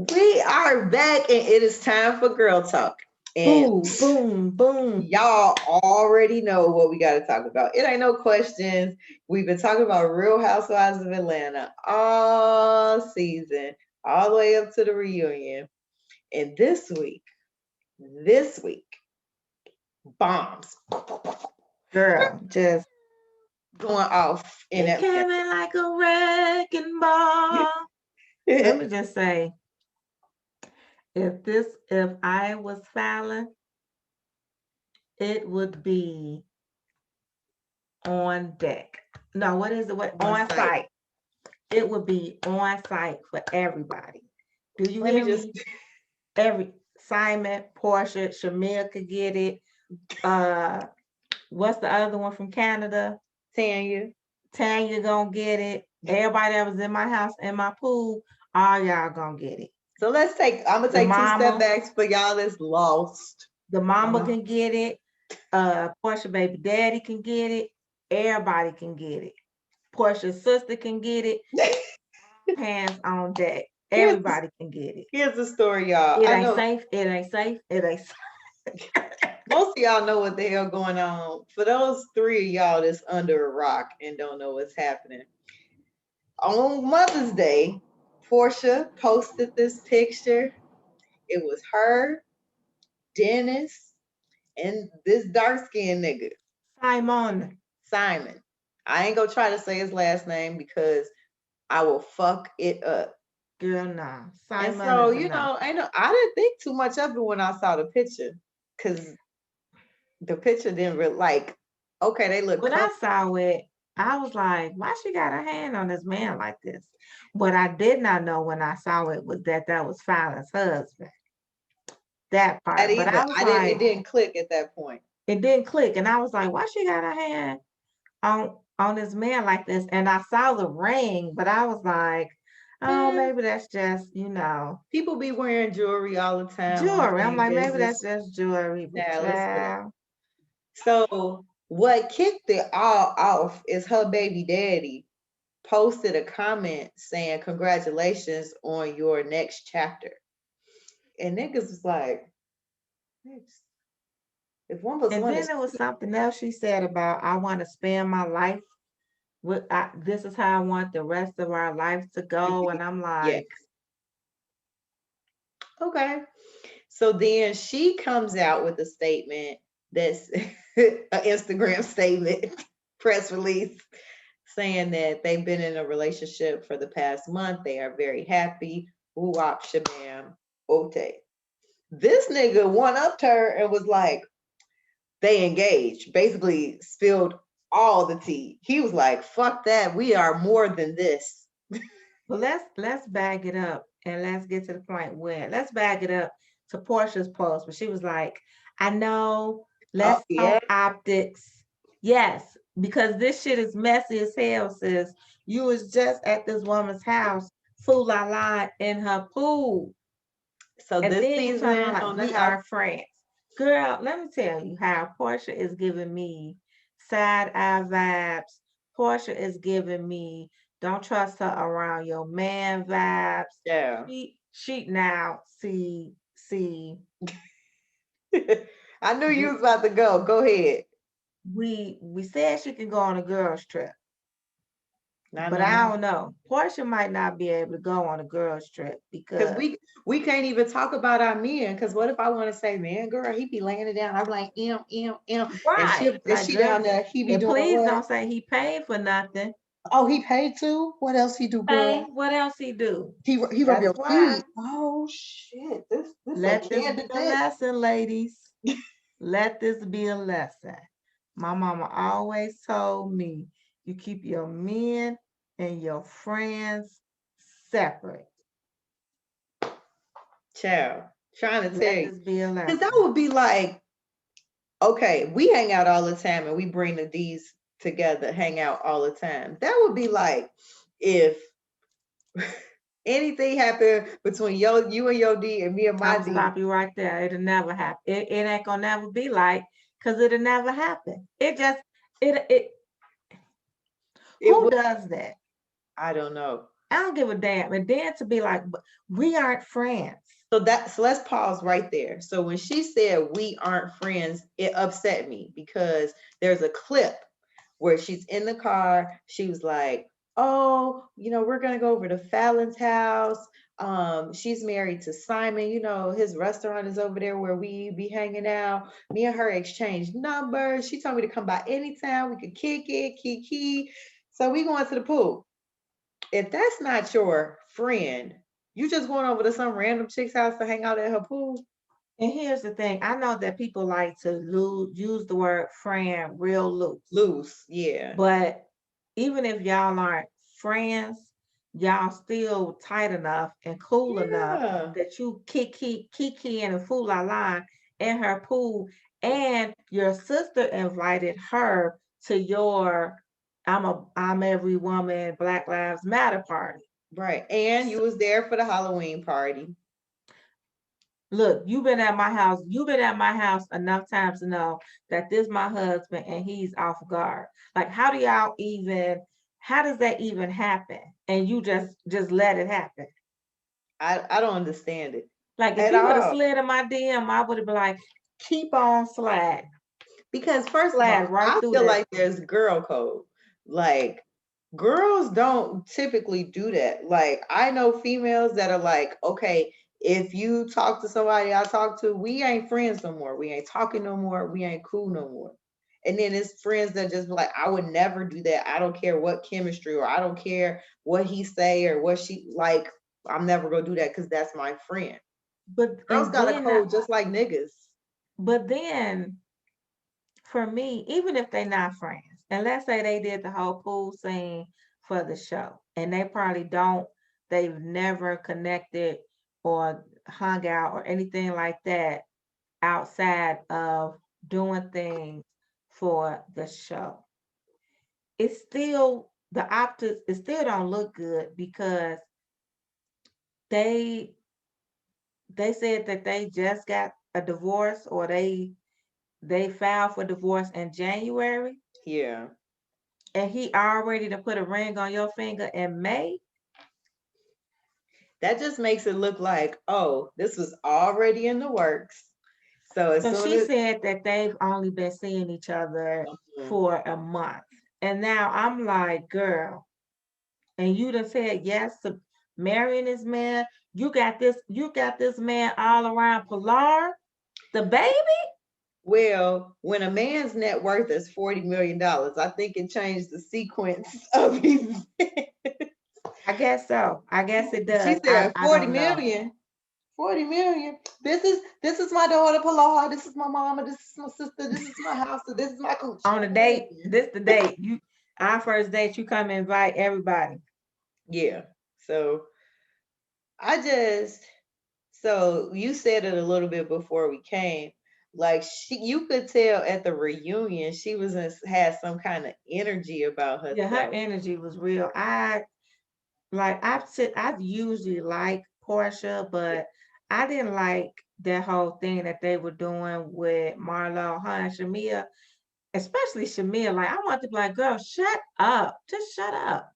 We are back, and it is time for girl talk. And Boom, boom, boom. y'all already know what we got to talk about. It ain't no questions. We've been talking about Real Housewives of Atlanta all season, all the way up to the reunion. And this week, bombs Girl, just going off in it Atlanta. came in like a wrecking ball. Let me just say, if I was Fallon, it would be on deck. No, what is it? What On on site. site? It would be on site for everybody. Do you Let me hear just me? Every Simon, Porsha, Shamir could get it. What's the other one from Canada? tell you. Tanya gonna get it. Everybody that was in my house in my pool, all y'all gonna get it. So I'm gonna The take two step mama, backs for y'all that's lost. the mama Uh-huh. can get it. Portia baby daddy can get it. Everybody can get it. Portia's sister can get it. Hands on deck. Here's Everybody can get it. here's the story, y'all. It I ain't know safe. It ain't safe. It ain't safe. most of y'all know what the hell going on. For those three of y'all that's under a rock and don't know what's happening. On Mother's Day, Portia posted this picture. It was her, Dennis, and this dark skinned nigga, Simon. Simon. I ain't gonna try to say his last name because I will fuck it up. Girl, nah. And Simon so, is enough. I didn't think too much of it when I saw the picture. Cause the picture didn't really like, okay, they look When I comfortable. saw it, I was like, why she got her hand on this man like this? What I did not know when I saw it was that was Fallon's husband. That That part. But either. I was I didn't it like, didn't click at that point. it didn't click. And I was like, why she got her hand on this man like this? And I saw the ring, but I was like, oh, Man, maybe that's just, people be wearing jewelry all the time on jewelry. I'm fame like, maybe that's business. just jewelry, but Dallas. child. So what kicked it all off is her baby daddy posted a comment saying congratulations on your next chapter. And niggas was like, "Bitch, if one plus And one then is there was something else she said about, I want to spend my life this is how I want the rest of our lives to go. And I'm yes. like, Okay. So then she comes out with a statement that's an Instagram statement, press release, saying that they've been in a relationship for the past month. They are very happy. Woo-wop, shabam, ote. This nigga one upped her and was like, they engaged, basically spilled all the tea. He was like, fuck that. We are more than this. well, let's bag it up and let's get to the point where let's bag it up to Portia's post, but she was like, I know, Oh, let's yeah. talk optics. Yes, because this shit is messy as hell, sis. You was just at this woman's house, fool la la in her pool. So And this then you turn around season like on the we house. are friends. Girl, let me tell you how Portia is giving me side eye vibes. Portia is giving me don't trust her around your man vibes. Yeah. She now see I knew you we was about to go. Go ahead. we said she can go on a girls trip, No, but no, I no. don't know. Portia might not be able to go on a girls trip Because because we can't even talk about our men. Because what if I want to say, man, girl, he be laying it down. I'm like, and right, like she girl, down there, he be and doing please what? don't say he paid for nothing. Oh, he paid too. What else he do, Hey, girl? what else he do? He rub That's your why. feet. Oh shit, this a Let this be a candidate. lesson, ladies. Let this be a lesson. My mama always told me you keep your men and your friends separate. Child, trying to tell Let you, this be a because that lesson. would be like, okay, we hang out all the time and we bring the D's together, hang out all the time. That would be like if anything happened between you and your D and me and I'm my gonna D. stop you right there. It'll never happen. It ain't gonna never be like, because it'll never happen. It Who would. does that? I don't know. I don't give a damn. And then to be like, we aren't friends. So let's pause right there. So when she said we aren't friends, it upset me because there's a clip where she's in the car. She was like, "Oh, we're gonna go over to Fallon's house. She's married to Simon. His restaurant is over there where we be hanging out. Me and her exchanged numbers. She told me to come by anytime. We could kick it, kiki. So we going to the pool. If that's not your friend, you just going over to some random chick's house to hang out at her pool." And here's the thing. I know that people like to use the word friend real loose. Loose, yeah. But even if y'all aren't friends, y'all still tight enough and cool enough Yeah. that you kiki and fool la la in her pool. And your sister invited her to your I'm every woman Black Lives Matter party. Right. And you was there for the Halloween party. Look, you've been at my house. You've been at my house enough times to know that this my husband and he's off guard. Like, how does that even happen? And you just let it happen. I don't understand it. Like, if you would have slid in my DM, I would have been like, keep on slide. Because first of all, I feel like there's girl code. Like, girls don't typically do that. Like, I know females that are like, okay, if you talk to somebody I talk to, we ain't friends no more. We ain't talking no more. We ain't cool no more. And then it's friends that just be like, I would never do that. I don't care what chemistry, or I don't care what he say or what she like. I'm never gonna do that because that's my friend. But girls got a code just like niggas. But then, for me, even if they're not friends, and let's say they did the whole pool scene for the show, and they've never connected or hung out or anything like that outside of doing things for the show. It's still the optics, it still don't look good because they said that they just got a divorce, or they filed for divorce in January. Yeah. And he already to put a ring on your finger in May. That just makes it look like, oh, this was already in the works. So she said that they've only been seeing each other for a month. And now I'm like, girl, and you done said yes to marrying this man. You got this man all around Pilar, the baby. Well, when a man's net worth is $40 million, I think it changed the sequence of events. I guess so. I guess it does. She said 40 million. 40 million. This is my daughter Pilar. This is my mama. This is my sister. This is my house. This is my coach. On the date, this the date. Our first date, you come invite everybody. Yeah. So so you said it a little bit before we came. Like, you could tell at the reunion she had some kind of energy about herself. Yeah, her energy was real. I usually like Porsha, but I didn't like that whole thing that they were doing with Marlo, her and Shamia, especially Shamia. Like, I want to be like, girl, shut up. Just shut up.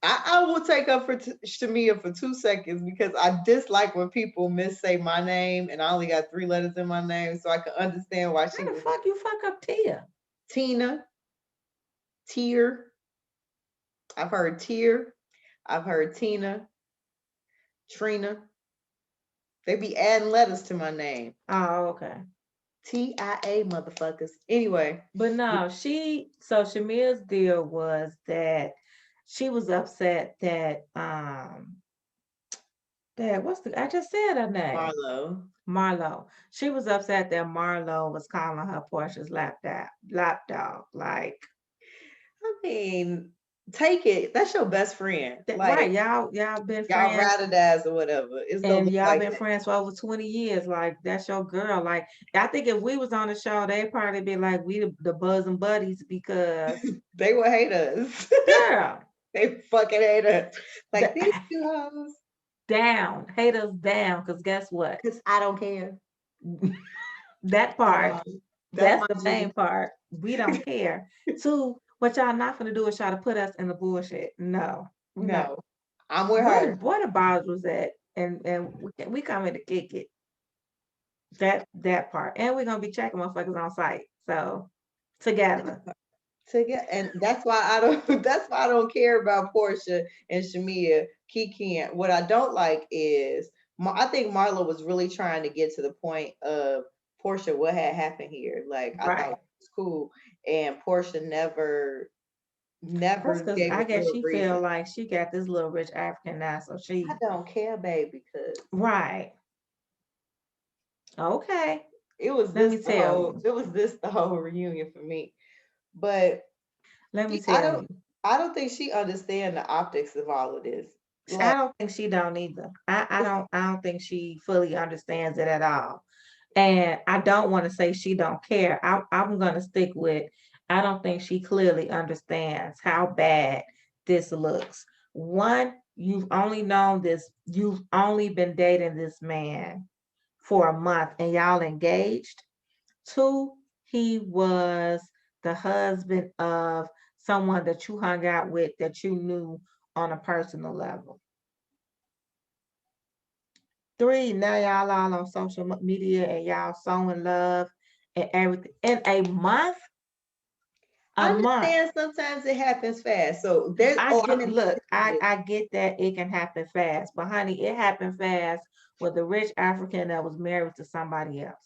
I will take up for Shamia for 2 seconds because I dislike when people say my name and I only got 3 letters in my name, so I can understand why she. How the fuck you fuck up Tia? Tina. Tier. I've heard Tier. I've heard Tina. Trina. They be adding letters to my name. Oh, okay. TIA motherfuckers. Anyway. But no, so Shamia's deal was that she was upset that I just said her name. Marlo. She was upset that Marlo was calling her Porsha's lapdog. Like, I mean, take it. That's your best friend. Right. Y'all been friends. Y'all ride-or-dies or whatever. And y'all been friends for over 20 years. Like, that's your girl. Like, I think if we was on the show, they'd probably be like, we the bosom buddies, because they would hate us. Girl. They fucking hate us. Like, these two hoes. Down. Hate us down, because guess what? Because I don't care. That part. That's the main part. We don't care. Two, what y'all not gonna do is try to put us in the bullshit. No. I'm with What her. what about was that? And we coming to kick it. That part. And we're gonna be checking motherfuckers on site. So together. And that's why I don't that's why I don't care about Porsha and Shamia. Key can't. What I don't like is I think Marlo was really trying to get to the point of Porsha, what had happened here. Like I thought Right. it was cool. And Porsha never That's because gave I a guess good she reason. feel like she got this little rich African now, so I she don't care, baby, because right. Okay. Let me tell you. it was this the whole reunion for me. But Let me I tell don't you. I don't think she understands the optics of all of this. I Like don't think she don't either. I don't think she fully understands it at all. And I don't want to say she don't care. I'm gonna stick with I don't think she clearly understands how bad this looks. One, you've only been dating this man for a month and y'all engaged. Two, he was the husband of someone that you hung out with that you knew on a personal level. Three, now y'all all on social media and y'all showing love and everything. In a I month. understand sometimes it happens fast. So there's I oh I'm get in look, I get that it can happen fast, but honey, it happened fast with a rich African that was married to somebody else.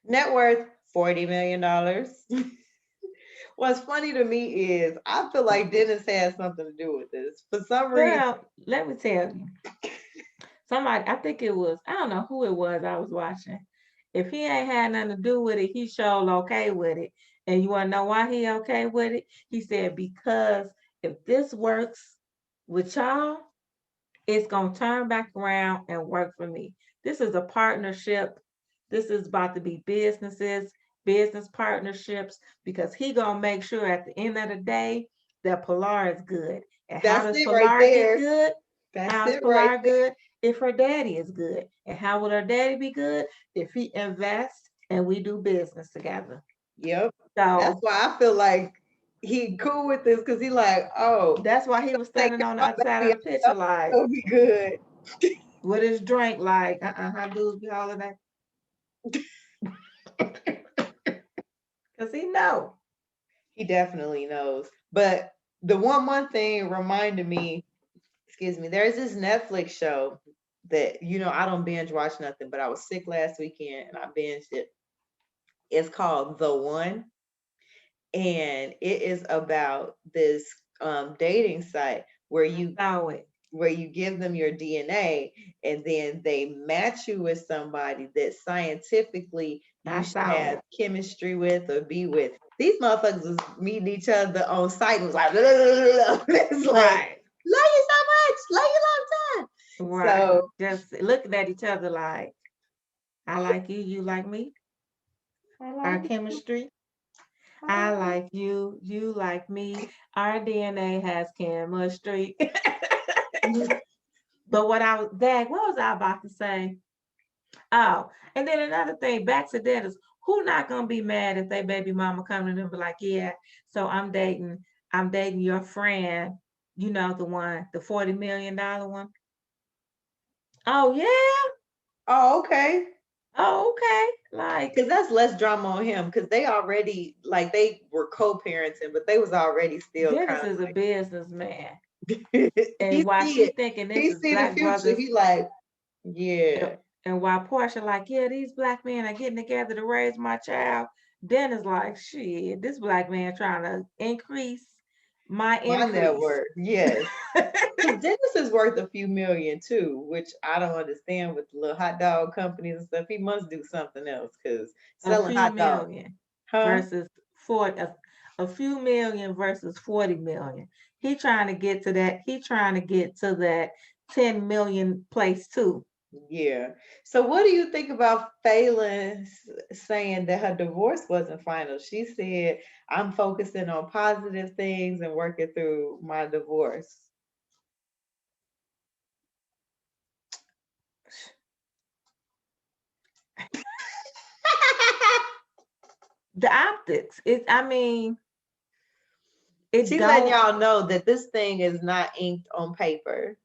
net worth $40 million. What's funny to me is I feel like Dennis has something to do with this. For some reason, Girl, let me tell you. Somebody, I think it was, I don't know who it was I was watching. If he ain't had nothing to do with it, he sure okay with it. And you want to know why he okay with it? He said, because if this works with y'all, it's going to turn back around and work for me. This is a partnership. This is about to be business partnerships, because he going to make sure at the end of the day that Pilar is good. And how that's does it right Pilar get there. good? That's How's it right Pilar good? If her daddy is good. And how will her daddy be good? If he invests and we do business together. Yep. That's So why I feel like he cool with this because he like, oh, that's why he was take standing care on the of other my side baby. of I the picture know like, it'll be good. with his drink, like, how dudes be hollering that? Because he know. He definitely knows. But the one thing reminded me, excuse me, there's this Netflix show that, I don't binge watch nothing, but I was sick last weekend and I binged it. It's called The One. And it is about this dating site where I you saw it. give them your DNA and then they match you with somebody that scientifically I you should saw have it. chemistry with or be with. These motherfuckers was meeting each other on site and was like, blah, blah, blah, blah. It's like, Right. love you so much, love you long time. Right. So Just looking at each other like, I like you, you like me, I our like you. chemistry. I I like like you, you like me, our DNA has chemistry. you. But what was I about to say? Oh, and then another thing, back to dentists, who not gonna be mad if they baby mama come to them and be like, yeah, so I'm dating your friend, the one, the $40 million one. Oh yeah? Oh, okay. Oh, okay. Like Because that's less drama on him because they already, like, they were co-parenting, but they was already still Dennis kind is a of businessman. like, And while see she it. thinking this He is see the black future. brothers, He like, and, yeah. and while Portia like, yeah, these black men are getting together to raise my child, Dennis like, shit, this black man trying to increase my My increase. network, yes. Because Dennis is worth a few million too, which I don't understand with the little hot dog companies and stuff. He must do something else because A selling few hot dogs, million huh? versus a few million versus 40 million. He trying to get to that. He trying to get to that 10 million place too. Yeah. So what do you think about Phelan saying that her divorce wasn't final? She said, I'm focusing on positive things and working through my divorce. The optics. I mean, It She's letting don't. y'all know that this thing is not inked on paper,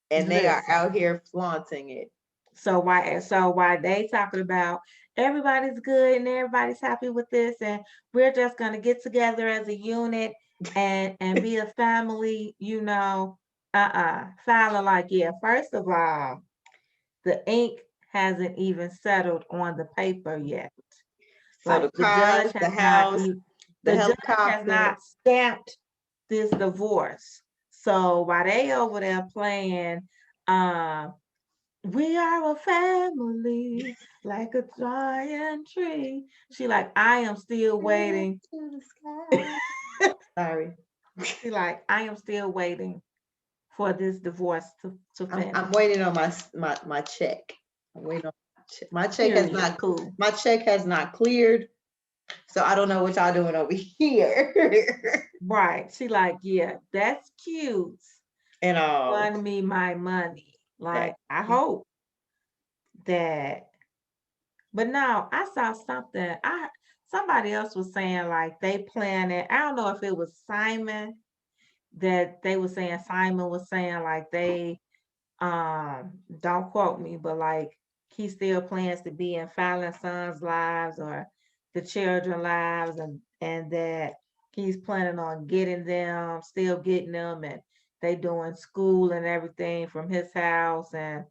and they are Listen. out here flaunting it. So why they talking about everybody's good and everybody's happy with this and we're just gonna get together as a unit and be a family, Fowler like, yeah, first of all, the ink hasn't even settled on the paper yet. So Like the cars, the house, the the judge has helicopter. not stamped this divorce. So while they over there playing we are a family like a giant tree. She like, I am still waiting. To the sky. Sorry. She like, I am still waiting for this divorce to finish. I'm waiting on my check. I'm waiting on my check has Period. not Cool. my check has not cleared. So I don't know what y'all doing over here. Right. She like, yeah, that's cute. And all. Fund me my money. That Like, I hope that. But now I saw something. Somebody else was saying like they planning. I don't know if it was Simon that they were saying. Simon was saying like they don't quote me, but like he still plans to be in Fallon Sons lives or the children lives, and that he's planning on still getting them, and they doing school and everything from his house, and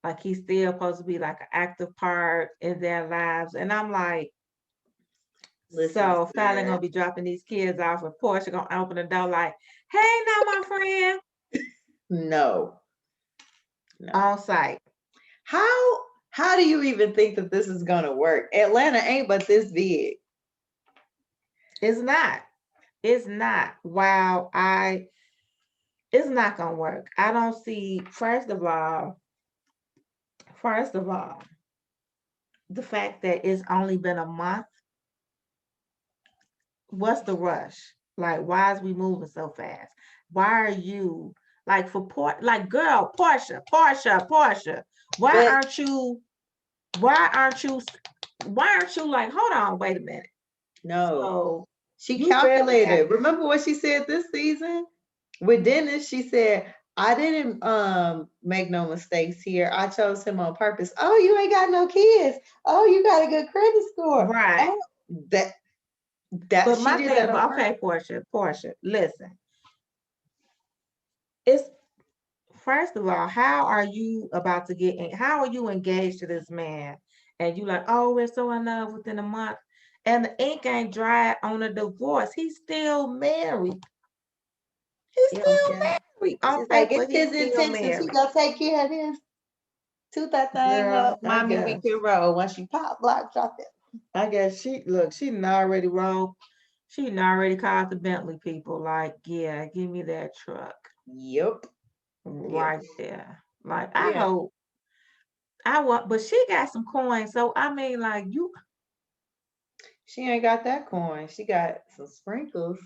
like he's still supposed to be like an active part in their lives. And I'm like, Listen, so Fallon sir. gonna be dropping these kids off, and Porsha gonna open the door like, hey, now my friend, No. No. on site. How do you even think that this is gonna work? Atlanta ain't but this big. It's not. It's not. It's not gonna work. I don't see. First of all, the fact that it's only been a month. What's the rush? Like, why is we moving so fast? Why are you like like girl, Porsha? Why But aren't you? Why aren't you? Why aren't you like? Hold on, wait a minute. no, So she you barely calculated. Remember what she said this season? With Dennis, she said, I didn't make no mistakes here. I chose him on purpose. Oh, you ain't got no kids. Oh, you got a good credit score. right. Oh, that But she my did thing, that on but purpose. okay, Porsha, listen. It's first of all, how are you about to get in? How are you engaged to this man? And you like, oh, we're so in love within a month. And the ink ain't dry on a divorce. He's still married. He's He don't still care. married. On She's like, paper, it's he's his still intentions. He married. gonna take care of this. Toot that thing Girl, up. I Mommy, we guess. can roll. Once you pop, block, drop it. I guess she done already rolled. She done already called the Bentley people. Like, yeah, give me that truck Yep. Yep. right there. Like, I Yeah. hope I want, but she got some coins. So I mean, like you. She ain't got that coin. She got some sprinkles.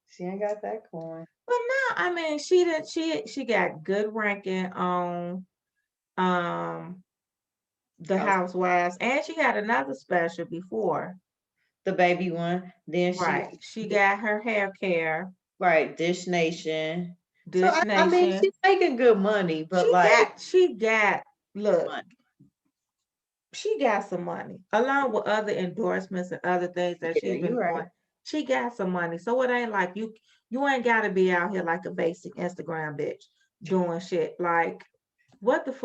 She ain't got that coin. But now, I mean, she got good ranking on um the House, Housewives, and she had another special before. the baby one. Then Right, she got her hair care, right, Dish Nation. So Dish I mean, she's Nation. making good money, but like She got look, money. she got some money along with other endorsements and other things that Yeah, she's been you're right. doing. She got some money, so it ain't like you ain't got to be out here like a basic Instagram bitch doing shit like. Oh, What so the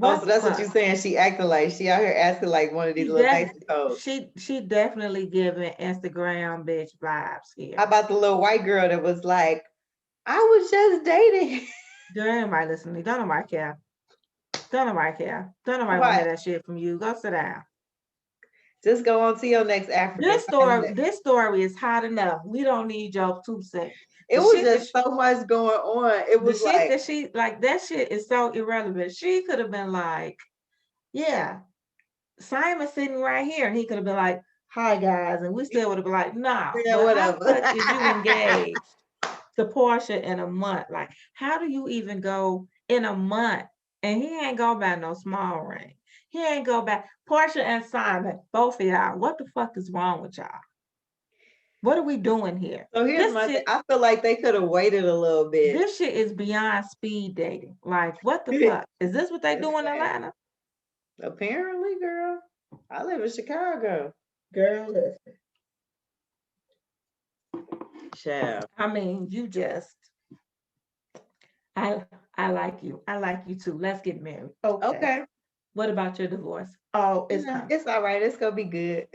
that's what you're fuck? saying. She acting like she out here asking like one of these little basic hoes. She definitely giving Instagram bitch vibes How here. about the little white girl that was like, I was just dating? Girl, anybody listening? Don't nobody care. Don't nobody care. Don't nobody want to What? hear that shit from you. Go sit down. Just go on to your next African. This story is hot enough. We don't need your 2 cents. It The was shit that just so much going on. It the was shit like, that she like that shit is so irrelevant. She could have been like, yeah, Simon sitting right here, and he could have been like, hi guys, and we still would have been like, nah. yeah, But how whatever. the fuck is you engaged to Porsha in a month? Like, how do you even go in a month? And he ain't go by no small ring. He ain't go back. Porsha and Simon, both of y'all. What the fuck is wrong with y'all? What are we doing here? So here's This my thing. shit, I feel like they could have waited a little bit. this shit is beyond speed dating. Like, what the fuck? Is this what they That's do in sad. Atlanta? Apparently, girl. I live in Chicago. Girl, listen. Child. I mean, you just I I like you. I like you too. Let's get married. Okay. Okay. What about your divorce? Oh, it's Yeah, coming. it's all right. It's gonna be good.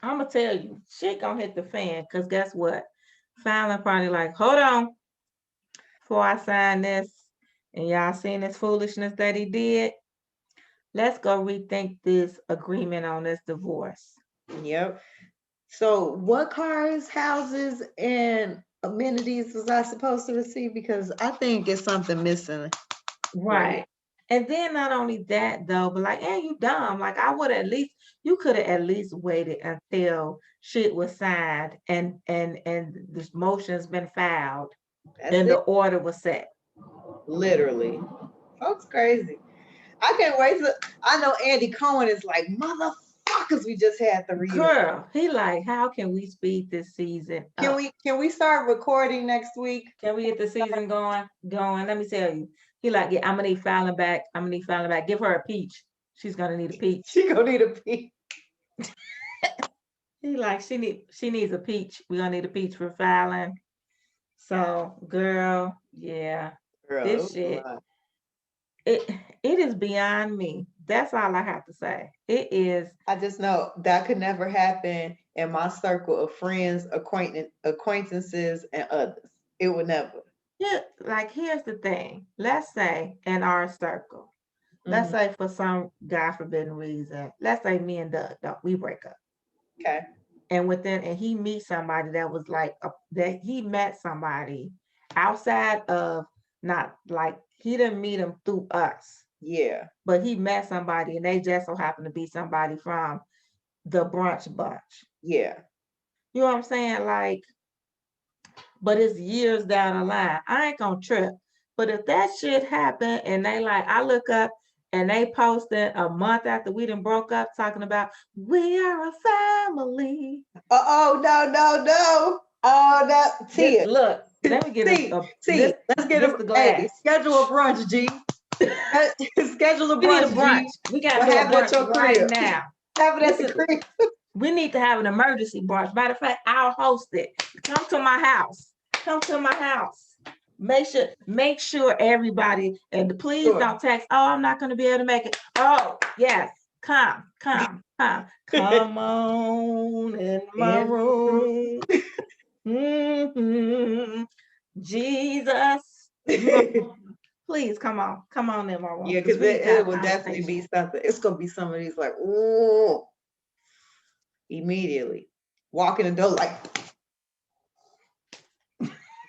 I'm gonna tell you, shit gonna hit the fan. Cause guess what? Filing probably like, hold on, before I sign this, and y'all seen this foolishness that he did. Let's go rethink this agreement on this divorce. Yep. So what cars, houses, and amenities was I supposed to receive? Because I think it's something missing. Right. And then not only that though, but like, you dumb. Like I would at least you could have at least waited until shit was signed and this motion's been filed That's and the it. order was set. Literally. Folks crazy. I can't wait to I know Andy Cohen is like, motherfuckers, we just had the reunion. Girl, he like, how can we speed this season Can up? we start recording next week? Can we get the season going? Let me tell you. He like, yeah, I'm gonna need filing back. I'm gonna need filing back. Give her a peach. She's gonna need a peach. She gonna need a peach. He like, she needs a peach. We're gonna need a peach for filing. So, girl, yeah, Girl, this shit, it is beyond me. That's all I have to say. It is. I just know that could never happen in my circle of friends, acquaintances, and others. It would never. Yeah, like here's the thing. Let's say in our circle, let's say for some God forbidden reason, let's say me and Doug, we break up. Okay. And he meets somebody that was like that he met somebody outside of, not like he didn't meet him through us. Yeah. But he met somebody and they just so happened to be somebody from the brunch bunch. Yeah. You know what I'm saying? Like, but it's years down the line. I ain't gonna trip. But if that shit happened and they like, I look up and they posted a month after we done broke up talking about we are a family. Oh no. Oh no. Tia. Look, let me get let's get a glass. Hey, schedule a brunch, G. Schedule a We need a brunch, brunch. G. We gotta We'll do have a it at your brunch right crib. now. Have it at the crib. We need to have an emergency brunch. Matter of fact, I'll host it. Come to my house. Come to my house. Make sure everybody, and please don't text, oh, I'm not gonna be able to make it. Oh, yes. Come on in my room. Jesus. Please come on in my room. Yeah, because it will definitely be something. It's gonna be some of these like, ooh, immediately walk in the door like,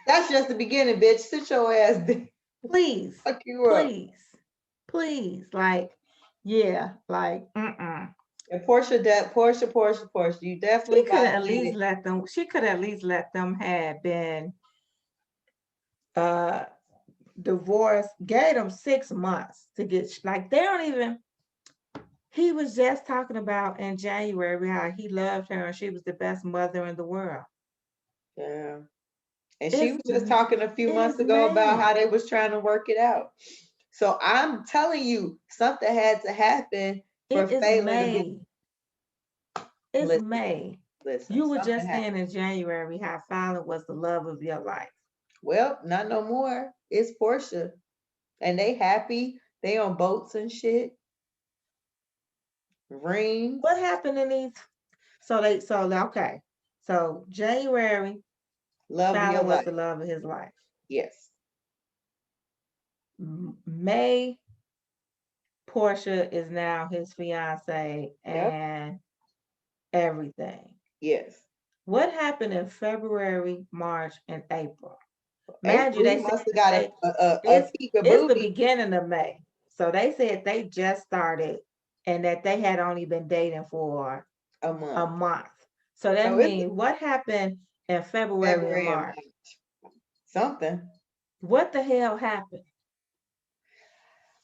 that's just the beginning, bitch. Sit your ass down. Please, fuck you up. Please, like, yeah, like, And Porsha, you definitely she could at least let them. She could at least let them have been divorced. Gave them 6 months to get, like, they don't even. He was just talking about in January how he loved her and she was the best mother in the world. Yeah. And she was just talking a few months ago about how they was trying to work it out. So I'm telling you, something had to happen for Phelan to be. It's May. Listen, you were just saying in January how Phelan was the love of your life. Well, not no more. It's Porsha. And they happy. They on boats and shit. Rings. What happened in these? Okay. So January, Phelan was the love of his life. Yes. May, Porsha is now his fiance and everything. Yes. What happened in February, March, and April? Mind you, they must have got a peek of it's the beginning of May. So they said they just started and that they had only been dating for a month. So that means what happened in February and March? Something. What the hell happened?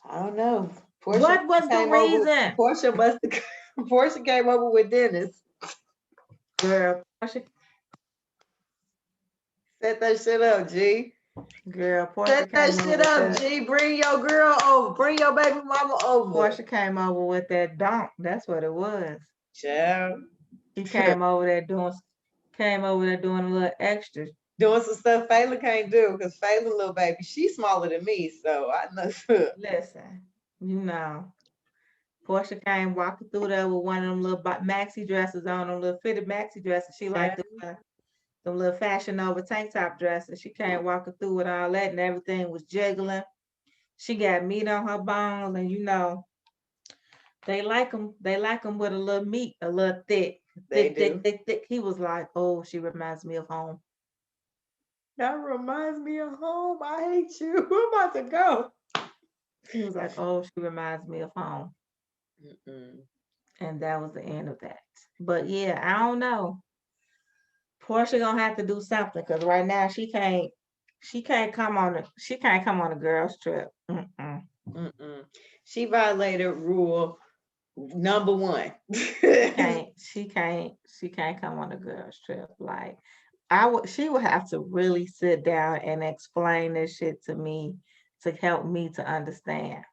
I don't know. What was the reason? Porsha came over with Dennis. Girl, Porsha Set that shit up, G. Girl, Porsche Set that came over shit with up, that. G. Bring your girl over. Bring your baby mama over. Porsche came over with that donk. That's what it was. Child. She came over there doing a little extra. Doing some stuff Fayla can't do because Fayla, little baby, she's smaller than me, so I know. Listen, you know, Porsche came walking through there with one of them little maxi dresses on, them little fitted maxi dresses. She liked them little fashion over tank top dresses. She came walking through with all that, and everything was jiggling. She got meat on her bones, and you know, they like them. They like them with a little meat, a little thick. Thick. He was like, "Oh, she reminds me of home." That reminds me of home. I hate you. We're about to go. He was like, "Oh, she reminds me of home." And that was the end of that. But yeah, I don't know. Porsche gonna have to do something because right now she can't come on a girls trip. She violated rule number 1. She can't come on a girls trip. Like she would have to really sit down and explain this shit to me to help me to understand.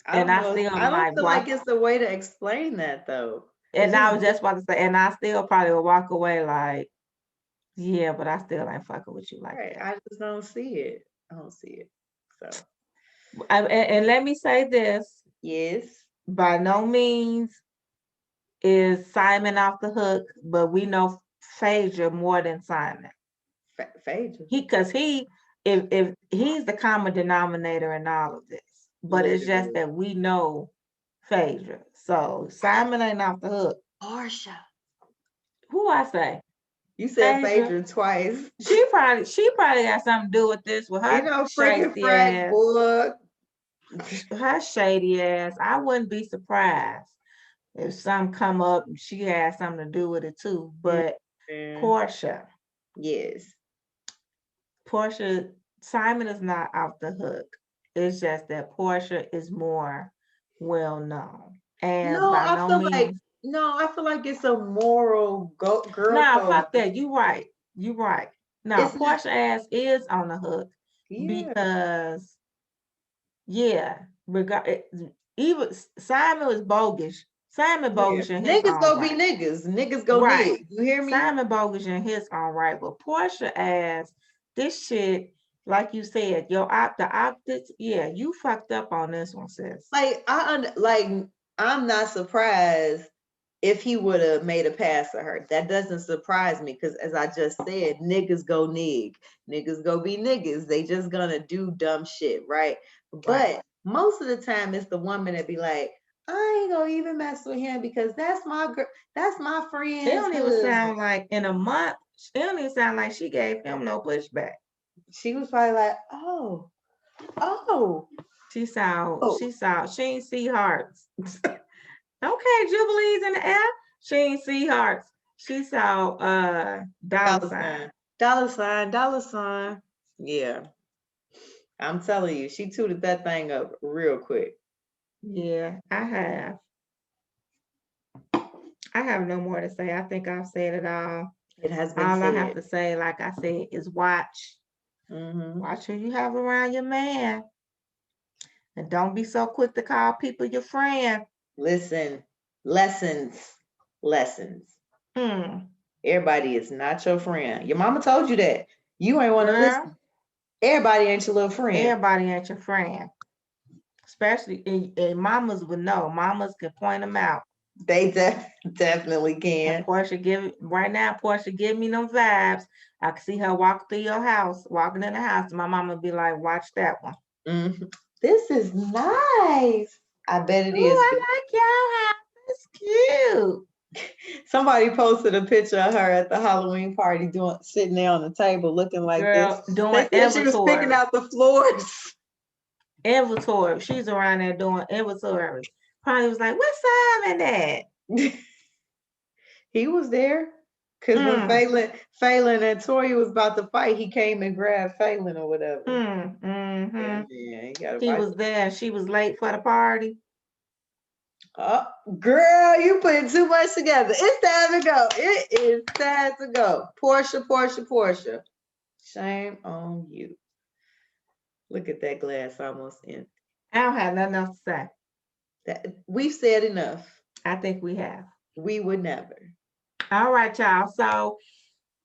I don't feel like it's the way to explain that though. And I was just about to say, and I still probably would walk away like, yeah, but I still ain't fucking with you like that. I just don't see it. I don't see it. So, and let me say this. Yes. By no means is Simon off the hook, but we know Phaedra more than Simon. Phaedra. If he's the common denominator in all of this, but it's just that we know Phaedra. So Simon ain't off the hook. Porsha. Who I say? You said Phaedra twice. She probably got something to do with this with her. You know, freaking frack boy. Her shady ass. I wouldn't be surprised if some come up and she has something to do with it too. But Porsha. Yes. Porsha, Simon is not off the hook. It's just that Porsha is more well known. And I feel like it's a moral girl. No, fuck that. You right. No, Porsha ass is on the hook. Yeah. Because even Simon was bogus. Simon bogus in his niggas gonna be niggas. Niggas go nig. You hear me? Simon bogus in his own right, but Porsha ass, this shit, like you said, the optics, you fucked up on this one, sis. I'm not surprised if he would have made a pass at her. That doesn't surprise me because, as I just said, niggas go nig. Niggas go be niggas. They just gonna do dumb shit, right? But most of the time, it's the woman that be like, I ain't gonna even mess with him because that's my girl. That's my friend. It don't even sound like in a month. It don't even sound like she gave him no pushback. She was probably like, oh. She ain't see hearts. Okay, Jubilee's in the air. She ain't see hearts. She saw dollar sign. Dollar sign. Yeah. I'm telling you, she tooted that thing up real quick. Yeah, I have no more to say. I think I've said it all. It has been all said. I have to say, like I said, is watch. Watch who you have around your man. And don't be so quick to call people your friend. Listen, lessons. Everybody is not your friend. Your mama told you that. You ain't want to listen. Everybody ain't your little friend. Everybody ain't your friend. Especially, and mamas would know. Mamas can point them out. They definitely can. And Porsha give me them vibes. I can see her walking in the house. My mama be like, watch that one. This is nice. I bet it is. I like your house. It's cute. Somebody posted a picture of her at the Halloween party sitting there on the table looking like this. Doing inventory. She was picking out the floors. Inventory. She's around there doing inventory. Probably was like, what's Simon at? He was there. Because when Phelan and Tori was about to fight, he came and grabbed Phelan or whatever. He was there. She was late for the party. Oh, girl, you putting too much together. It's time to go. It is time to go. Porsha. Shame on you. Look at that glass almost empty. I don't have nothing else to say. We've said enough. I think we have. We would never. All right, y'all. So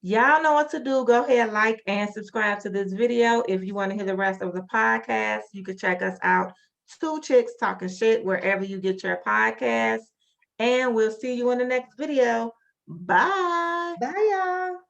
y'all know what to do. Go ahead, like and subscribe to this video. If you want to hear the rest of the podcast, you can check us out, Two Chicks Talking Shit, wherever you get your podcasts. And we'll see you in the next video. Bye. Bye, y'all.